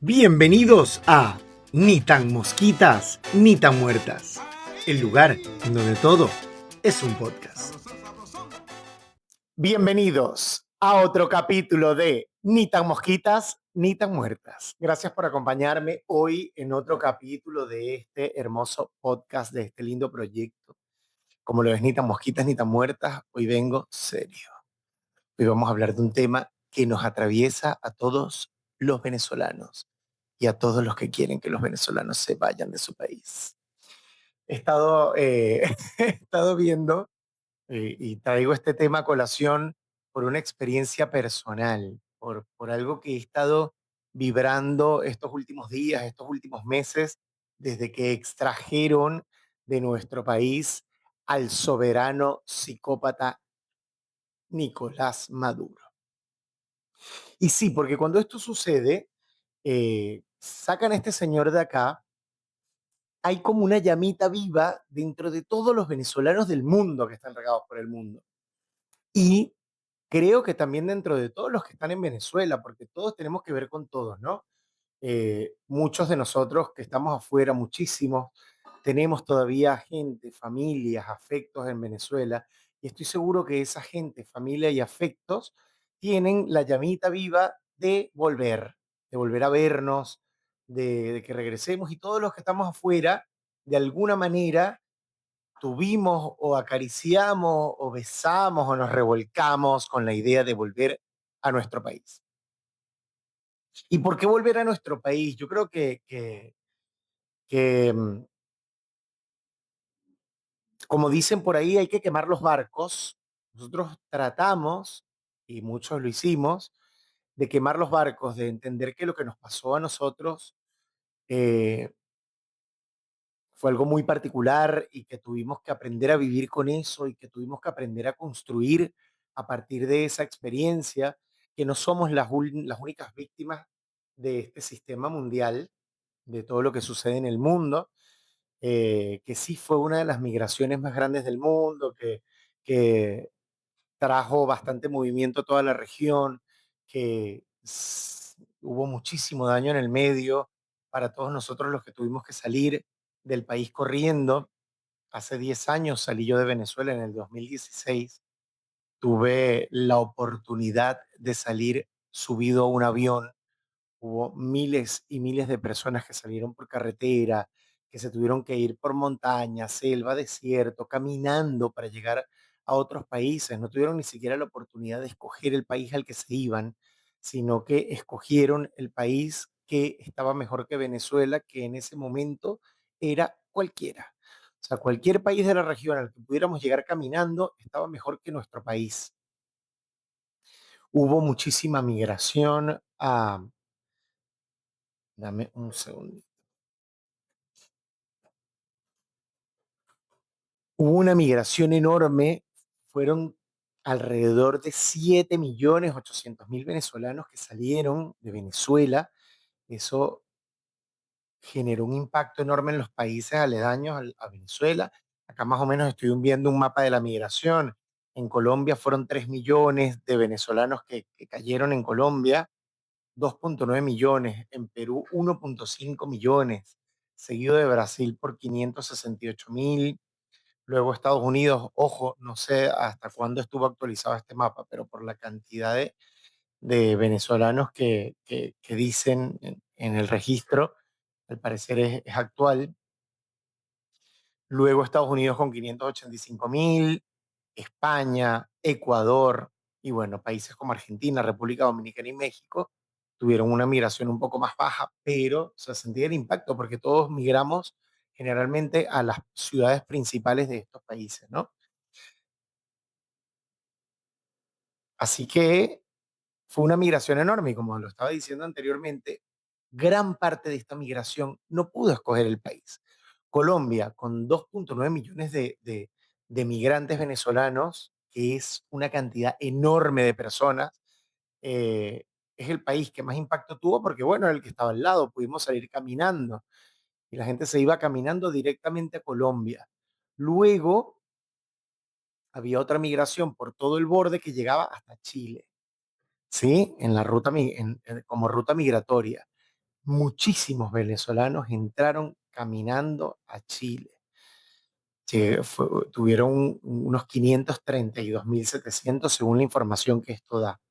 Bienvenidos a Ni tan mosquitas ni tan muertas, el lugar en donde todo es un podcast. Bienvenidos a otro capítulo de Ni tan mosquitas ni tan muertas. Gracias por acompañarme hoy en otro capítulo de este hermoso podcast, de este lindo proyecto. Como lo ves, Ni tan mosquitas ni tan muertas, hoy vengo serio. Hoy vamos a hablar de un tema que nos atraviesa a todos los venezolanos y a todos los que quieren que los venezolanos se vayan de su país. He estado viendo y traigo este tema a colación por una experiencia personal, por algo que he estado vibrando estos últimos días, estos últimos meses, desde que extrajeron de nuestro país al soberano psicópata Nicolás Maduro. Y sí, porque cuando esto sucede, sacan a este señor de acá, hay como una llamita viva dentro de todos los venezolanos del mundo que están regados por el mundo. Y creo que también dentro de todos los que están en Venezuela, porque todos tenemos que ver con todos, ¿no? Muchos de nosotros que estamos afuera, muchísimos, tenemos todavía gente, familias, afectos en Venezuela, y estoy seguro que esa gente, familia y afectos tienen la llamita viva de volver a vernos, de que regresemos, y todos los que estamos afuera, de alguna manera, tuvimos o acariciamos o besamos o nos revolcamos con la idea de volver a nuestro país. ¿Y por qué volver a nuestro país? Yo creo que como dicen por ahí, hay que quemar los barcos. Nosotros tratamos, y muchos lo hicimos, de quemar los barcos, de entender que lo que nos pasó a nosotros eh, fue algo muy particular y que tuvimos que aprender a vivir con eso y que tuvimos que aprender a construir a partir de esa experiencia, que no somos las únicas víctimas de este sistema mundial, de todo lo que sucede en el mundo, que sí fue una de las migraciones más grandes del mundo, que trajo bastante movimiento a toda la región, hubo muchísimo daño en el medio para todos nosotros los que tuvimos que salir del país corriendo. Hace 10 años salí yo de Venezuela en el 2016. Tuve la oportunidad de salir subido a un avión. Hubo miles y miles de personas que salieron por carretera, que se tuvieron que ir por montaña, selva, desierto, caminando para llegar a otros países. No tuvieron ni siquiera la oportunidad de escoger el país al que se iban, sino que escogieron el país que estaba mejor que Venezuela, que en ese momento era cualquiera. O sea, cualquier país de la región al que pudiéramos llegar caminando estaba mejor que nuestro país. Hubo muchísima migración a... Dame un segundo. Hubo una migración enorme, fueron alrededor de 7.800.000 venezolanos que salieron de Venezuela. Eso generó un impacto enorme en los países aledaños a Venezuela. Acá más o menos estoy viendo un mapa de la migración. En Colombia fueron 3 millones de venezolanos que cayeron en Colombia, 2,9 millones, en Perú 1,5 millones, seguido de Brasil por 568.000. Luego Estados Unidos, ojo, no sé hasta cuándo estuvo actualizado este mapa, pero por la cantidad de venezolanos que dicen en el registro, al parecer es actual. Luego Estados Unidos con 585.000, España, Ecuador y bueno, países como Argentina, República Dominicana y México tuvieron una migración un poco más baja, pero se sentía el impacto porque todos migramos generalmente a las ciudades principales de estos países, ¿no? Así que fue una migración enorme y como lo estaba diciendo anteriormente, gran parte de esta migración no pudo escoger el país. Colombia, con 2,9 millones de migrantes venezolanos, que es una cantidad enorme de personas, es el país que más impacto tuvo porque, bueno, era el que estaba al lado, pudimos salir caminando y la gente se iba caminando directamente a Colombia. Luego había otra migración por todo el borde que llegaba hasta Chile. ¿Sí? En la ruta, como ruta migratoria. muchísimos venezolanos entraron caminando a Chile. Tuvieron unos 532.700 según la información que esto da.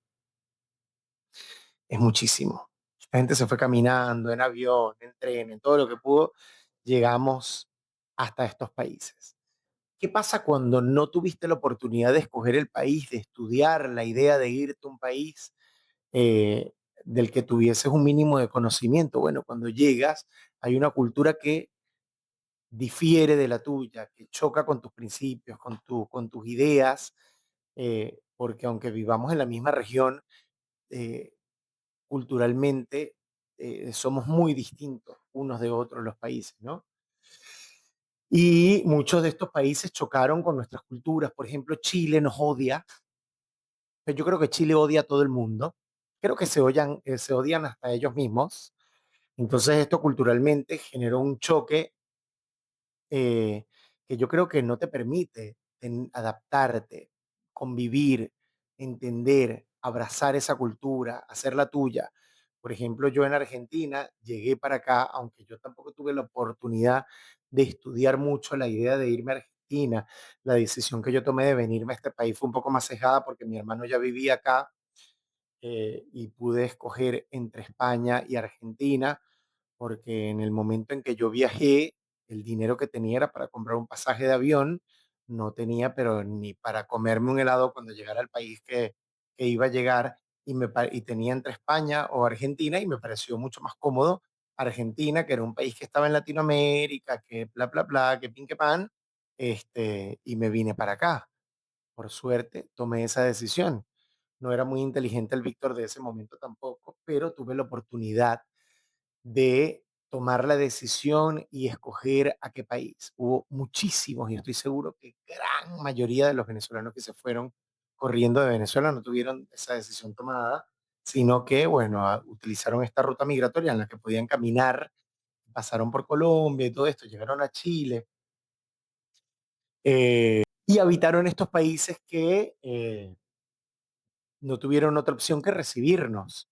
Es muchísimo. La gente se fue caminando en avión, en tren, en todo lo que pudo. Llegamos hasta estos países. ¿Qué pasa cuando no tuviste la oportunidad de escoger el país, de estudiar la idea de irte a un país eh, del que tuvieses un mínimo de conocimiento? Bueno, cuando llegas hay una cultura que difiere de la tuya, que choca con tus principios, con tus ideas, porque aunque vivamos en la misma región, eh, culturalmente somos muy distintos unos de otros los países, ¿no? Y muchos de estos países chocaron con nuestras culturas. Por ejemplo, Chile nos odia, pero yo creo que Chile odia a todo el mundo. Creo que se odian hasta ellos mismos. Entonces esto culturalmente generó un choque eh, que yo creo que no te permite adaptarte, convivir, entender, abrazar esa cultura, hacerla tuya. Por ejemplo, yo en Argentina llegué para acá, aunque yo tampoco tuve la oportunidad de estudiar mucho la idea de irme a Argentina. La decisión que yo tomé de venirme a este país fue un poco más cejada porque mi hermano ya vivía acá y pude escoger entre España y Argentina porque en el momento en que yo viajé, el dinero que tenía era para comprar un pasaje de avión, no tenía, pero ni para comerme un helado cuando llegara al país que iba a llegar y tenía entre España o Argentina y me pareció mucho más cómodo Argentina, que era un país que estaba en Latinoamérica, que bla, bla, bla, que pin, que pan, y me vine para acá. Por suerte, tomé esa decisión. No era muy inteligente el Víctor de ese momento tampoco, pero tuve la oportunidad de tomar la decisión y escoger a qué país. Hubo muchísimos, y estoy seguro que gran mayoría de los venezolanos que se fueron corriendo de Venezuela no tuvieron esa decisión tomada, sino que, bueno, utilizaron esta ruta migratoria en la que podían caminar, pasaron por Colombia y todo esto, llegaron a Chile y habitaron estos países que no tuvieron otra opción que recibirnos.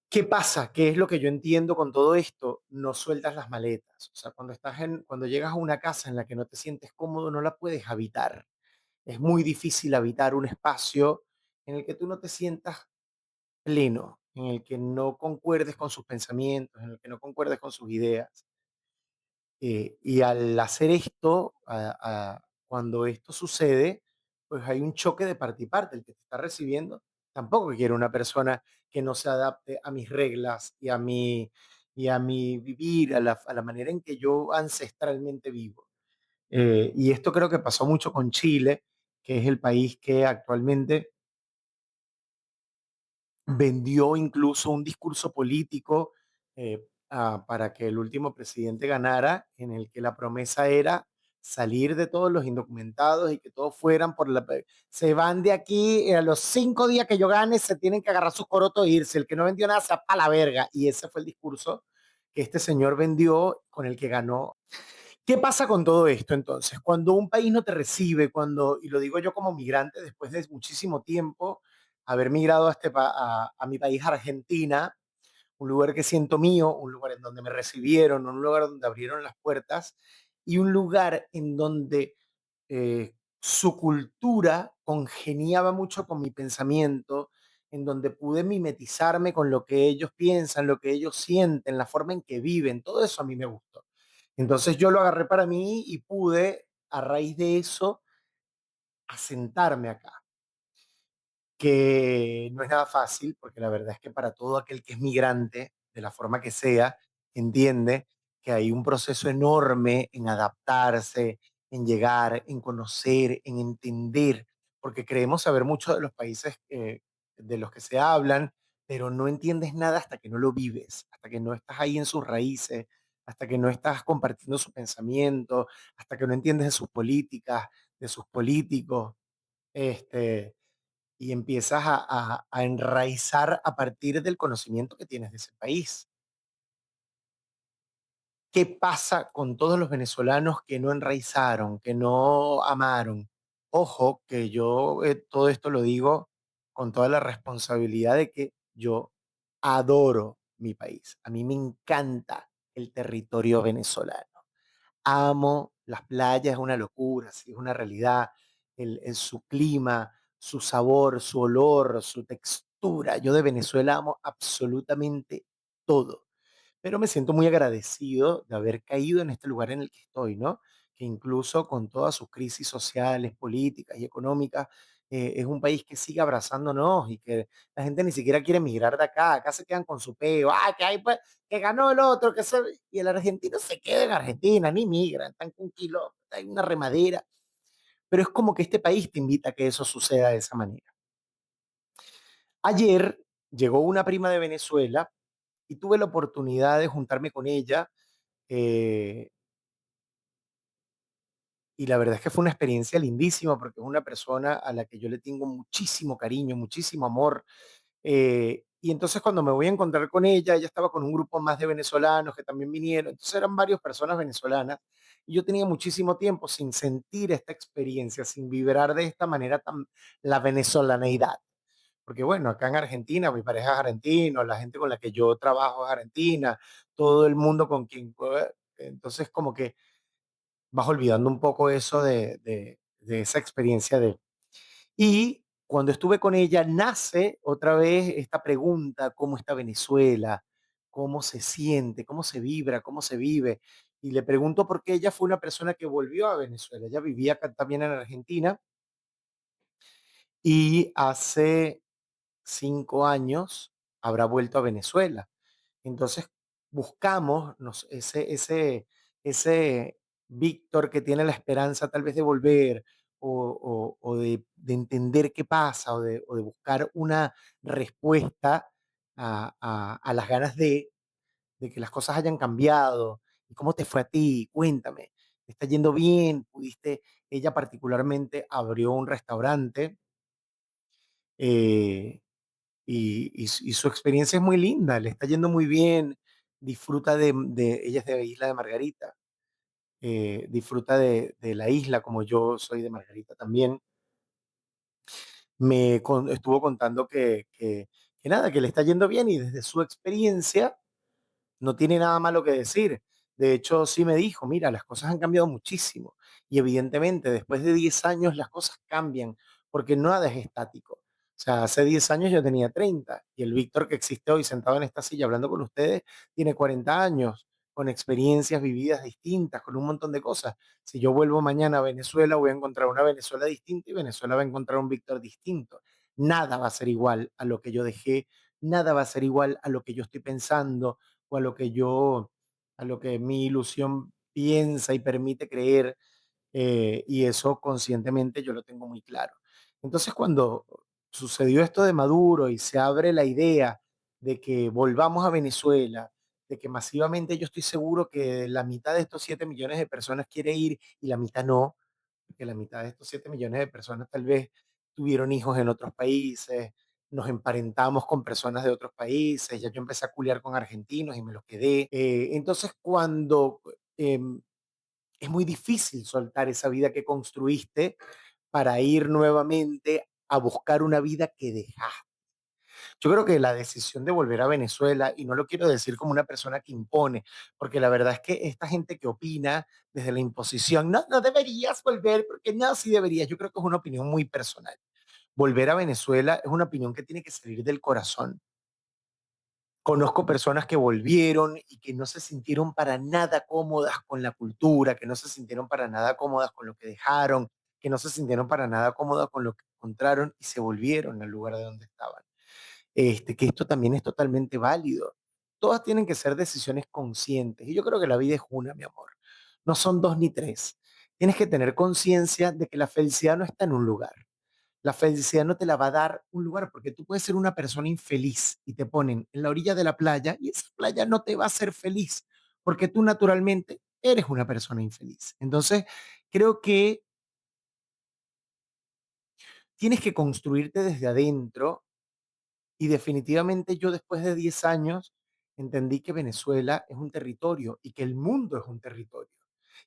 ¿Qué pasa? ¿Qué es lo que yo entiendo con todo esto? No sueltas las maletas. O sea, cuando llegas a una casa en la que no te sientes cómodo, no la puedes habitar. Es muy difícil habitar un espacio en el que tú no te sientas pleno, en el que no concuerdes con sus pensamientos, en el que no concuerdes con sus ideas. Y al hacer esto, cuando esto sucede, pues hay un choque de parte y parte. El que te está recibiendo tampoco quiere una persona que no se adapte a mis reglas y a mi vivir, a la manera en que yo ancestralmente vivo. Y esto creo que pasó mucho con Chile, que es el país que actualmente vendió incluso un discurso político para que el último presidente ganara, en el que la promesa era salir de todos los indocumentados y que todos fueran por la... Se van de aquí, a los 5 días que yo gane, se tienen que agarrar sus corotos e irse. El que no vendió nada se va a la verga. Y ese fue el discurso que este señor vendió con el que ganó. ¿Qué pasa con todo esto entonces? Cuando un país no te recibe, y lo digo yo como migrante después de muchísimo tiempo, haber migrado a mi país, Argentina, un lugar que siento mío, un lugar en donde me recibieron, un lugar donde abrieron las puertas y un lugar en donde su cultura congeniaba mucho con mi pensamiento, en donde pude mimetizarme con lo que ellos piensan, lo que ellos sienten, la forma en que viven, todo eso a mí me gustó. Entonces yo lo agarré para mí y pude, a raíz de eso, asentarme acá, que no es nada fácil, porque la verdad es que para todo aquel que es migrante, de la forma que sea, entiende que hay un proceso enorme en adaptarse, en llegar, en conocer, en entender, porque creemos saber mucho de los países de los que se hablan, pero no entiendes nada hasta que no lo vives, hasta que no estás ahí en sus raíces, hasta que no estás compartiendo su pensamiento, hasta que no entiendes de sus políticas, de sus políticos. Este, y empiezas a enraizar a partir del conocimiento que tienes de ese país. ¿Qué pasa con todos los venezolanos que no enraizaron, que no amaron? Ojo, que yo todo esto lo digo con toda la responsabilidad de que yo adoro mi país. A mí me encanta el territorio venezolano. Amo las playas, es una locura, sí, es una realidad. Su clima, su sabor, su olor, su textura. Yo de Venezuela amo absolutamente todo, pero me siento muy agradecido de haber caído en este lugar en el que estoy, ¿no? Que incluso con todas sus crisis sociales, políticas y económicas, es un país que sigue abrazándonos y que la gente ni siquiera quiere emigrar de acá. Acá se quedan con su peo, que hay, pues, que ganó el otro, y el argentino se queda en Argentina, ni migra, están con un kilo, hay una remadera, pero es como que este país te invita a que eso suceda de esa manera. Ayer llegó una prima de Venezuela y tuve la oportunidad de juntarme con ella. eh, Y la verdad es que fue una experiencia lindísima porque es una persona a la que yo le tengo muchísimo cariño, muchísimo amor. Y entonces cuando me voy a encontrar con ella estaba con un grupo más de venezolanos que también vinieron. Entonces eran varias personas venezolanas. Y yo tenía muchísimo tiempo sin sentir esta experiencia, sin vibrar de esta manera tan la venezolaneidad. Porque bueno, acá en Argentina, mi pareja es argentino, la gente con la que yo trabajo es argentina, todo el mundo con quien... Entonces como que vas olvidando un poco eso de esa experiencia de... Y cuando estuve con ella, nace otra vez esta pregunta, ¿cómo está Venezuela? ¿Cómo se siente? ¿Cómo se vibra? ¿Cómo se vive? Y le pregunto porque ella fue una persona que volvió a Venezuela. Ella vivía acá también en Argentina y hace 5 años habrá vuelto a Venezuela. Entonces buscamos ese Víctor que tiene la esperanza tal vez de volver o de entender qué pasa o de buscar una respuesta a las ganas de que las cosas hayan cambiado. ¿Y cómo te fue a ti? Cuéntame. ¿Te está yendo bien? ¿Pudiste? Ella particularmente abrió un restaurante. eh, y su experiencia es muy linda, le está yendo muy bien, disfruta ella es de Isla de Margarita, disfruta de la isla como yo soy de Margarita también. Estuvo contando que nada, que le está yendo bien y desde su experiencia no tiene nada malo que decir. De hecho, sí me dijo, mira, las cosas han cambiado muchísimo y evidentemente después de 10 años las cosas cambian porque nada es estático. O sea, hace 10 años yo tenía 30 y el Víctor que existe hoy sentado en esta silla hablando con ustedes tiene 40 años, con experiencias vividas distintas, con un montón de cosas. Si yo vuelvo mañana a Venezuela, voy a encontrar una Venezuela distinta y Venezuela va a encontrar un Víctor distinto. Nada va a ser igual a lo que yo dejé, nada va a ser igual a lo que yo estoy pensando o a lo que mi ilusión piensa y permite creer, y eso conscientemente yo lo tengo muy claro. Entonces, cuando sucedió esto de Maduro y se abre la idea de que volvamos a Venezuela, de que masivamente yo estoy seguro que la mitad de estos 7 millones de personas quiere ir y la mitad no, que la mitad de estos 7 millones de personas tal vez tuvieron hijos en otros países, nos emparentamos con personas de otros países, ya yo empecé a culiar con argentinos y me los quedé. Entonces, cuando es muy difícil soltar esa vida que construiste para ir nuevamente a buscar una vida que dejaste. Yo creo que la decisión de volver a Venezuela, y no lo quiero decir como una persona que impone, porque la verdad es que esta gente que opina desde la imposición, no, no deberías volver, porque no, sí deberías, yo creo que es una opinión muy personal. Volver a Venezuela es una opinión que tiene que salir del corazón. Conozco personas que volvieron y que no se sintieron para nada cómodas con la cultura, que no se sintieron para nada cómodas con lo que dejaron, que no se sintieron para nada cómodas con lo que encontraron y se volvieron al lugar de donde estaban. Que esto también es totalmente válido. Todas tienen que ser decisiones conscientes. Y yo creo que la vida es una, mi amor. No son dos ni tres. Tienes que tener conciencia de que la felicidad no está en un lugar. La felicidad no te la va a dar un lugar porque tú puedes ser una persona infeliz y te ponen en la orilla de la playa y esa playa no te va a hacer feliz porque tú naturalmente eres una persona infeliz. Entonces, creo que tienes que construirte desde adentro. Y definitivamente yo después de 10 años entendí que Venezuela es un territorio y que el mundo es un territorio.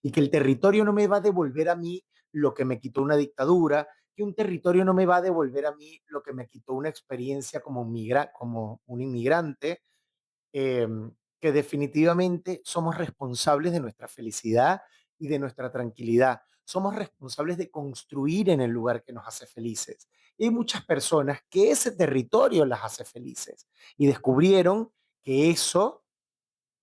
Y que el territorio no me va a devolver a mí lo que me quitó una dictadura, que un territorio no me va a devolver a mí lo que me quitó una experiencia como un inmigrante, que definitivamente somos responsables de nuestra felicidad y de nuestra tranquilidad. Somos responsables de construir en el lugar que nos hace felices. Y hay muchas personas que ese territorio las hace felices y descubrieron que eso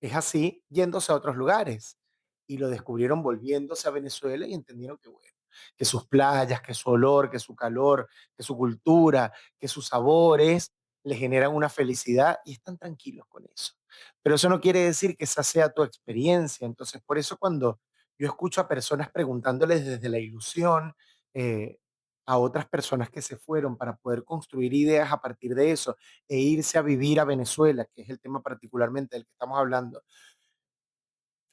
es así yéndose a otros lugares. Y lo descubrieron volviéndose a Venezuela y entendieron que, bueno, que sus playas, que su olor, que su calor, que su cultura, que sus sabores les generan una felicidad y están tranquilos con eso. Pero eso no quiere decir que esa sea tu experiencia. Entonces, por eso cuando yo escucho a personas preguntándoles desde la ilusión eh, a otras personas que se fueron para poder construir ideas a partir de eso e irse a vivir a Venezuela, que es el tema particularmente del que estamos hablando,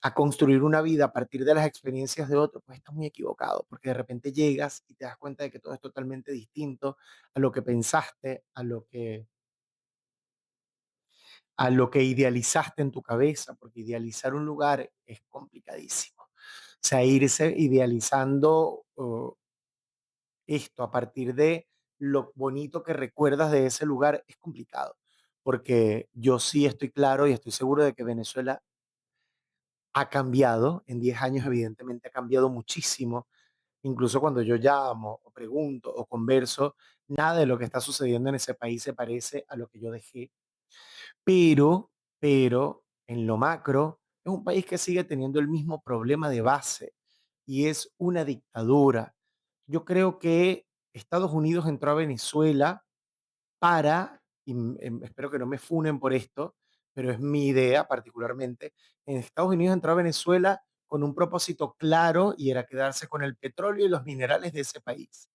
a construir una vida a partir de las experiencias de otros, pues estás muy equivocado, porque de repente llegas y te das cuenta de que todo es totalmente distinto a lo que pensaste, a lo que idealizaste en tu cabeza, porque idealizar un lugar es complicadísimo. O sea, irse idealizando esto a partir de lo bonito que recuerdas de ese lugar es complicado, porque yo sí estoy claro y estoy seguro de que Venezuela ha cambiado, en 10 años evidentemente ha cambiado muchísimo, incluso cuando yo llamo o pregunto o converso, nada de lo que está sucediendo en ese país se parece a lo que yo dejé, pero, pero en lo macro es un país que sigue teniendo el mismo problema de base y es una dictadura. Yo creo que Estados Unidos entró a Venezuela para, y espero que no me funen por esto, pero es mi idea particularmente, en Estados Unidos entró a Venezuela con un propósito claro y era quedarse con el petróleo y los minerales de ese país.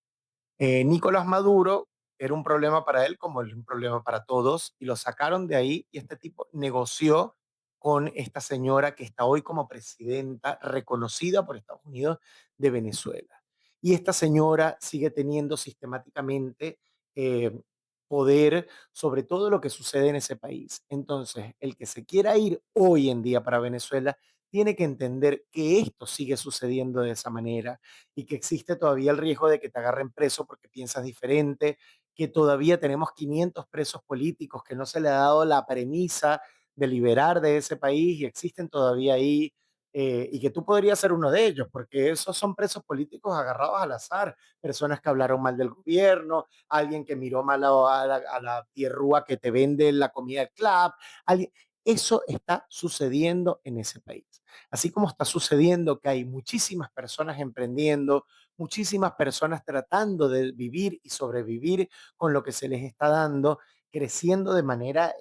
Nicolás Maduro era un problema para él como es un problema para todos y lo sacaron de ahí y este tipo negoció con esta señora que está hoy como presidenta reconocida por Estados Unidos de Venezuela. Y esta señora sigue teniendo sistemáticamente eh, poder sobre todo lo que sucede en ese país. Entonces, el que se quiera ir hoy en día para Venezuela tiene que entender que esto sigue sucediendo de esa manera y que existe todavía el riesgo de que te agarren preso porque piensas diferente, que todavía tenemos 500 presos políticos que no se le ha dado la premisa de liberar de ese país y existen todavía ahí, y que tú podrías ser uno de ellos, porque esos son presos políticos agarrados al azar, personas que hablaron mal del gobierno, alguien que miró mal a la tierrúa que te vende la comida del club, alguien, eso está sucediendo en ese país. Así como está sucediendo que hay muchísimas personas emprendiendo, muchísimas personas tratando de vivir y sobrevivir con lo que se les está dando, creciendo de manera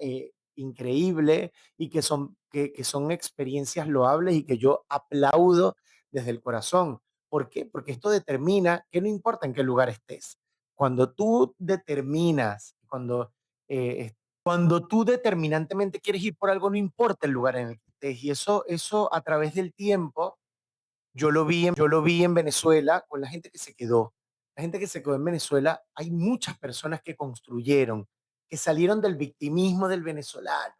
increíble y que son experiencias loables y que yo aplaudo desde el corazón. ¿Por qué? Porque esto determina que no importa en qué lugar estés. Cuando tú determinas, cuando tú determinantemente quieres ir por algo, no importa el lugar en el que estés. Y eso a través del tiempo, yo lo vi en Venezuela con la gente que se quedó. La gente que se quedó en Venezuela, hay muchas personas que construyeron, que salieron del victimismo del venezolano.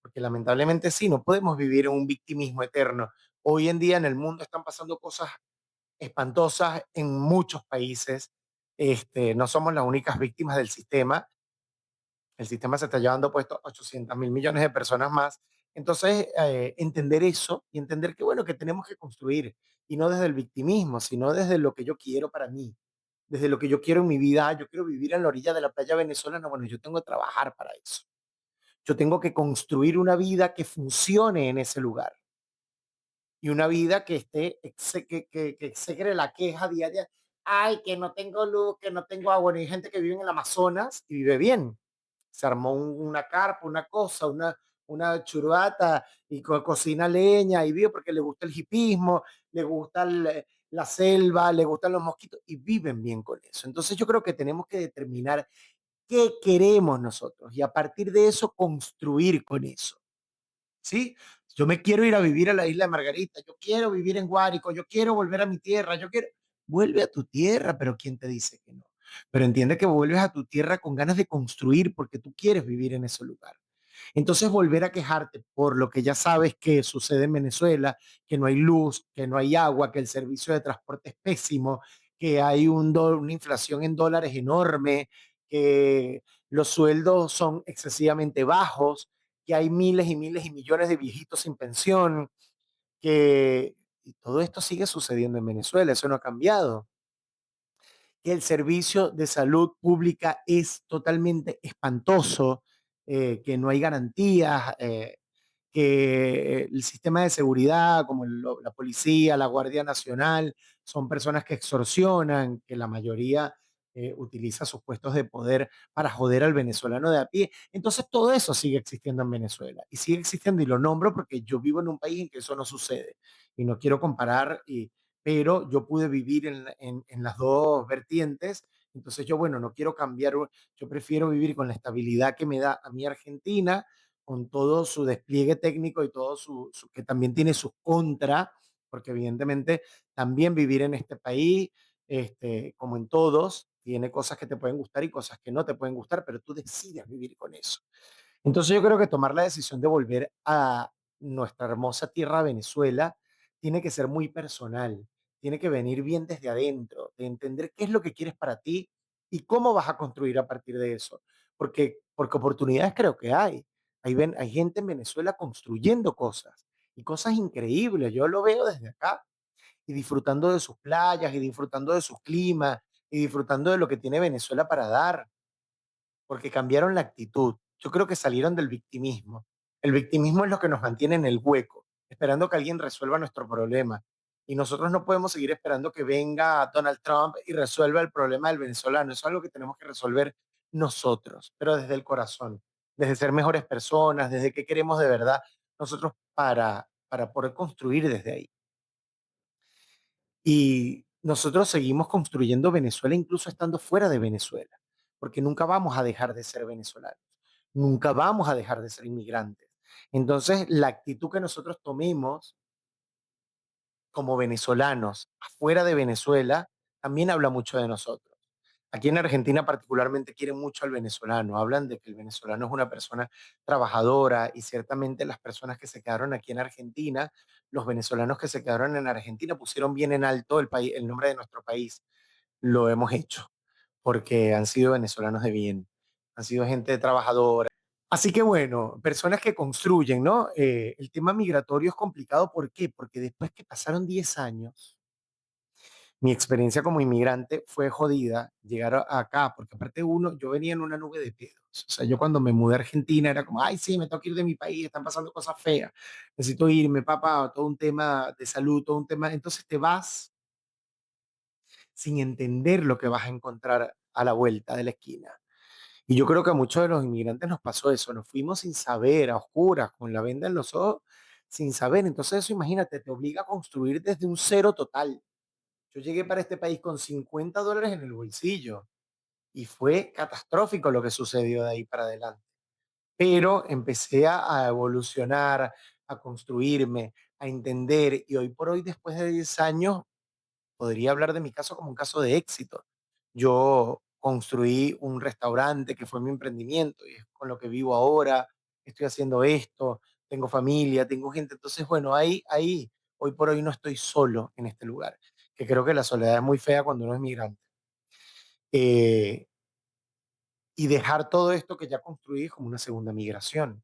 Porque lamentablemente sí, no podemos vivir en un victimismo eterno. Hoy en día en el mundo están pasando cosas espantosas en muchos países. No somos las únicas víctimas del sistema. El sistema se está llevando puesto 800.000 millones de personas más. Entonces, entender eso y entender que, bueno, que tenemos que construir y no desde el victimismo, sino desde lo que yo quiero para mí, desde lo que yo quiero en mi vida. Yo quiero vivir en la orilla de la playa venezolana. Bueno, yo tengo que trabajar para eso. Yo tengo que construir una vida que funcione en ese lugar y una vida que esté, que exegre la queja diaria. Ay, que no tengo luz, que no tengo agua. Bueno, hay gente que vive en el Amazonas y vive bien, se armó una carpa, una cosa, una churuata y cocina leña y vive porque le gusta el hipismo, le gusta la selva, le gustan los mosquitos y viven bien con eso. Entonces yo creo que tenemos que determinar qué queremos nosotros y a partir de eso construir con eso. ¿Sí? Yo me quiero ir a vivir a la isla de Margarita, yo quiero vivir en Guárico, yo quiero volver a mi tierra, yo quiero... Vuelve a tu tierra, pero ¿quién te dice que no? Pero entiende que vuelves a tu tierra con ganas de construir porque tú quieres vivir en ese lugar. Entonces volver a quejarte por lo que ya sabes que sucede en Venezuela, que no hay luz, que no hay agua, que el servicio de transporte es pésimo, que hay una inflación en dólares enorme, que los sueldos son excesivamente bajos, que hay miles y miles y millones de viejitos sin pensión, que y todo esto sigue sucediendo en Venezuela, eso no ha cambiado, que el servicio de salud pública es totalmente espantoso, que no hay garantías, que el sistema de seguridad, como la policía, la Guardia Nacional, son personas que extorsionan, que la mayoría utiliza sus puestos de poder para joder al venezolano de a pie. Entonces todo eso sigue existiendo en Venezuela y sigue existiendo y lo nombro porque yo vivo en un país en que eso no sucede y no quiero comparar, pero yo pude vivir en las dos vertientes. Entonces yo, bueno, no quiero cambiar, yo prefiero vivir con la estabilidad que me da a mi Argentina, con todo su despliegue técnico y todo que también tiene sus contra, porque evidentemente también vivir en este país, como en todos, tiene cosas que te pueden gustar y cosas que no te pueden gustar, pero tú decides vivir con eso. Entonces yo creo que tomar la decisión de volver a nuestra hermosa tierra Venezuela tiene que ser muy personal, tiene que venir bien desde adentro, de entender qué es lo que quieres para ti y cómo vas a construir a partir de eso. Porque oportunidades creo que hay. Hay gente en Venezuela construyendo cosas y cosas increíbles. Yo lo veo desde acá y disfrutando de sus playas y disfrutando de sus climas y disfrutando de lo que tiene Venezuela para dar porque cambiaron la actitud. Yo creo que salieron del victimismo. El victimismo es lo que nos mantiene en el hueco, esperando que alguien resuelva nuestro problema. Y nosotros no podemos seguir esperando que venga Donald Trump y resuelva el problema del venezolano. Eso es algo que tenemos que resolver nosotros, pero desde el corazón, desde ser mejores personas, desde qué queremos de verdad nosotros para poder construir desde ahí. Y nosotros seguimos construyendo Venezuela incluso estando fuera de Venezuela, porque nunca vamos a dejar de ser venezolanos, nunca vamos a dejar de ser inmigrantes. Entonces, la actitud que nosotros tomemos como venezolanos afuera de Venezuela también habla mucho de nosotros. Aquí en Argentina particularmente quieren mucho al venezolano, hablan de que el venezolano es una persona trabajadora y ciertamente las personas que se quedaron aquí en Argentina, los venezolanos que se quedaron en Argentina pusieron bien en alto el país, el nombre de nuestro país. Lo hemos hecho porque han sido venezolanos de bien, han sido gente trabajadora. Así que bueno, personas que construyen, ¿no? El tema migratorio es complicado, ¿por qué? Porque después que pasaron 10 años, mi experiencia como inmigrante fue jodida llegar acá, porque aparte uno, yo venía en una nube de pedos. O sea, yo cuando me mudé a Argentina era como, ay, sí, me tengo que ir de mi país, están pasando cosas feas, necesito irme, papá, todo un tema de salud, todo un tema. Entonces te vas sin entender lo que vas a encontrar a la vuelta de la esquina. Y yo creo que a muchos de los inmigrantes nos pasó eso, nos fuimos sin saber, a oscuras, con la venda en los ojos, sin saber. Entonces eso, imagínate, te obliga a construir desde un cero total. Yo llegué para este país con $50 en el bolsillo y fue catastrófico lo que sucedió de ahí para adelante. Pero empecé a evolucionar, a construirme, a entender y hoy por hoy, después de 10 años, podría hablar de mi caso como un caso de éxito. Yo construí un restaurante que fue mi emprendimiento y es con lo que vivo ahora, estoy haciendo esto, tengo familia, tengo gente. Entonces, bueno, hoy por hoy no estoy solo en este lugar, que creo que la soledad es muy fea cuando uno es migrante. Eh, y dejar todo esto que ya construí como una segunda migración.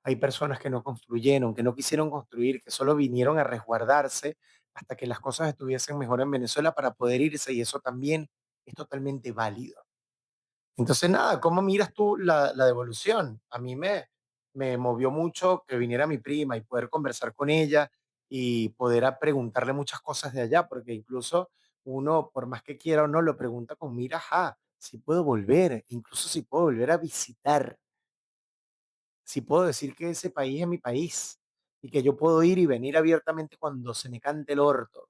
Hay personas que no construyeron, que no quisieron construir, que solo vinieron a resguardarse hasta que las cosas estuviesen mejor en Venezuela para poder irse y eso también es totalmente válido. Entonces, nada, ¿cómo miras tú la devolución? Me movió mucho que viniera mi prima y poder conversar con ella y poder preguntarle muchas cosas de allá, porque incluso uno, por más que quiera o no, lo pregunta con mira, si puedo volver, incluso si puedo volver a visitar, si puedo decir que ese país es mi país y que yo puedo ir y venir abiertamente cuando se me cante el orto,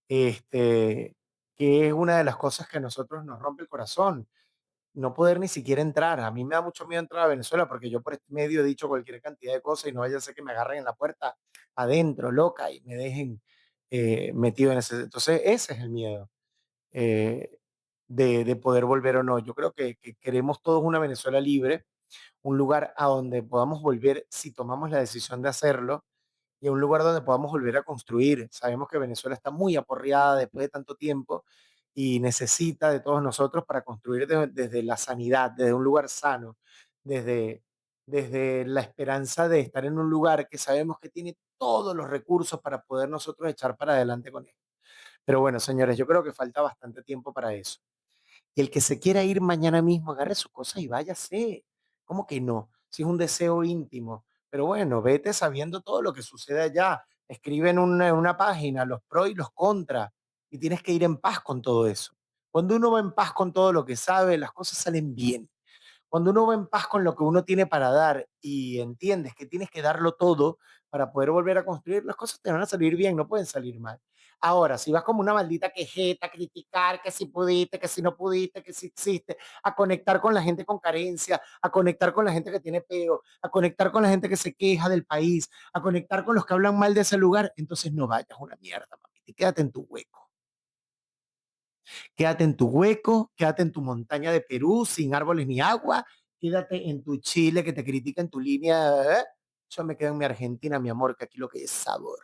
este, que es una de las cosas que a nosotros nos rompe el corazón no poder ni siquiera entrar. A mí me da mucho miedo entrar a Venezuela porque yo por este medio he dicho cualquier cantidad de cosas y no vaya a ser que me agarren en la puerta adentro, loca, y me dejen metido en ese. Entonces, ese es el miedo eh, de poder volver o no. Yo creo que queremos todos una Venezuela libre, un lugar a donde podamos volver si tomamos la decisión de hacerlo y a un lugar donde podamos volver a construir. Sabemos que Venezuela está muy aporreada después de tanto tiempo y necesita de todos nosotros para construir desde la sanidad, desde un lugar sano, desde, desde la esperanza de estar en un lugar que sabemos que tiene todos los recursos para poder nosotros echar para adelante con él. Pero bueno, señores, yo creo que falta bastante tiempo para eso. Y el que se quiera ir mañana mismo, agarre sus cosas y váyase. ¿Cómo que no? Si es un deseo íntimo. Pero bueno, vete sabiendo todo lo que sucede allá. Escribe en una página los pros y los contras. Y tienes que ir en paz con todo eso. Cuando uno va en paz con todo lo que sabe, las cosas salen bien. Cuando uno va en paz con lo que uno tiene para dar y entiendes que tienes que darlo todo para poder volver a construir, las cosas te van a salir bien, no pueden salir mal. Ahora, si vas como una maldita quejeta a criticar que si pudiste, que si no pudiste, que si existe, a conectar con la gente con carencia, a conectar con la gente que tiene peo, a conectar con la gente que se queja del país, a conectar con los que hablan mal de ese lugar, entonces no vayas una mierda, mami, quédate en tu hueco. Quédate en tu hueco, quédate en tu montaña de Perú sin árboles ni agua, quédate en tu Chile que te critica en tu línea. Yo me quedo en mi Argentina, mi amor, que aquí lo que es sabor.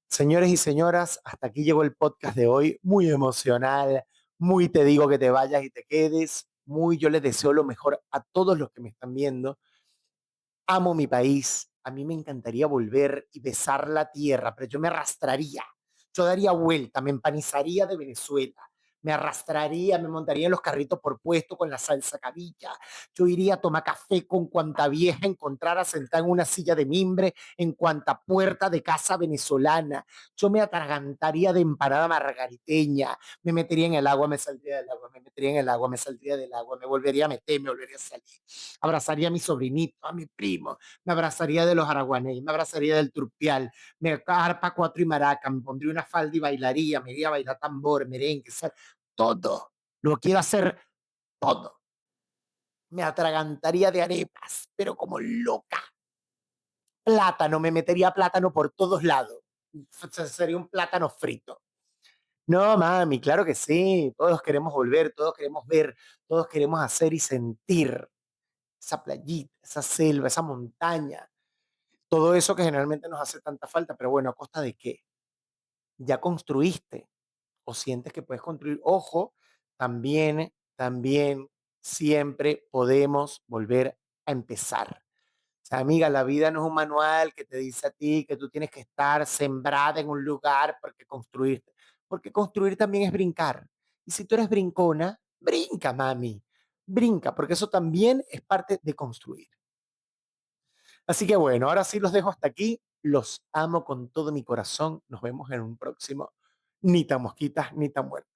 Señores y señoras, hasta aquí llegó el podcast de hoy, muy emocional, muy te digo que te vayas y te quedes, muy yo les deseo lo mejor a todos los que me están viendo. Amo mi país. A mí me encantaría volver y besar la tierra, pero yo me arrastraría. Yo daría vuelta, me empanizaría de Venezuela. Me arrastraría, me montaría en los carritos por puesto con la salsa cabilla. Yo iría a tomar café con cuanta vieja encontrara sentada en una silla de mimbre, en cuanta puerta de casa venezolana. Yo me atragantaría de empanada margariteña. Me metería en el agua, me saldría del agua, me metería en el agua, me saldría del agua, me volvería a meter, me volvería a salir. Abrazaría a mi sobrinito, a mi primo, me abrazaría de los araguanés, me abrazaría del turpial, me arpa cuatro y maraca, me pondría una falda y bailaría, me iría a bailar tambor, merengue, todo. Lo quiero hacer todo. Me atragantaría de arepas, pero como loca. Plátano, me metería plátano por todos lados. Sería un plátano frito. No, mami, claro que sí. Todos queremos volver, todos queremos ver, todos queremos hacer y sentir esa playita, esa selva, esa montaña, todo eso que generalmente nos hace tanta falta, pero bueno, ¿a costa de qué? ¿Ya construiste o sientes que puedes construir? Ojo, también siempre podemos volver a empezar. O sea, amiga, la vida no es un manual que te dice a ti que tú tienes que estar sembrada en un lugar porque construirte. Porque construir también es brincar. Y si tú eres brincona, brinca, mami. Brinca, porque eso también es parte de construir. Así que bueno, ahora sí los dejo hasta aquí. Los amo con todo mi corazón. Nos vemos en un próximo. Ni tan mosquitas, ni tan muertas.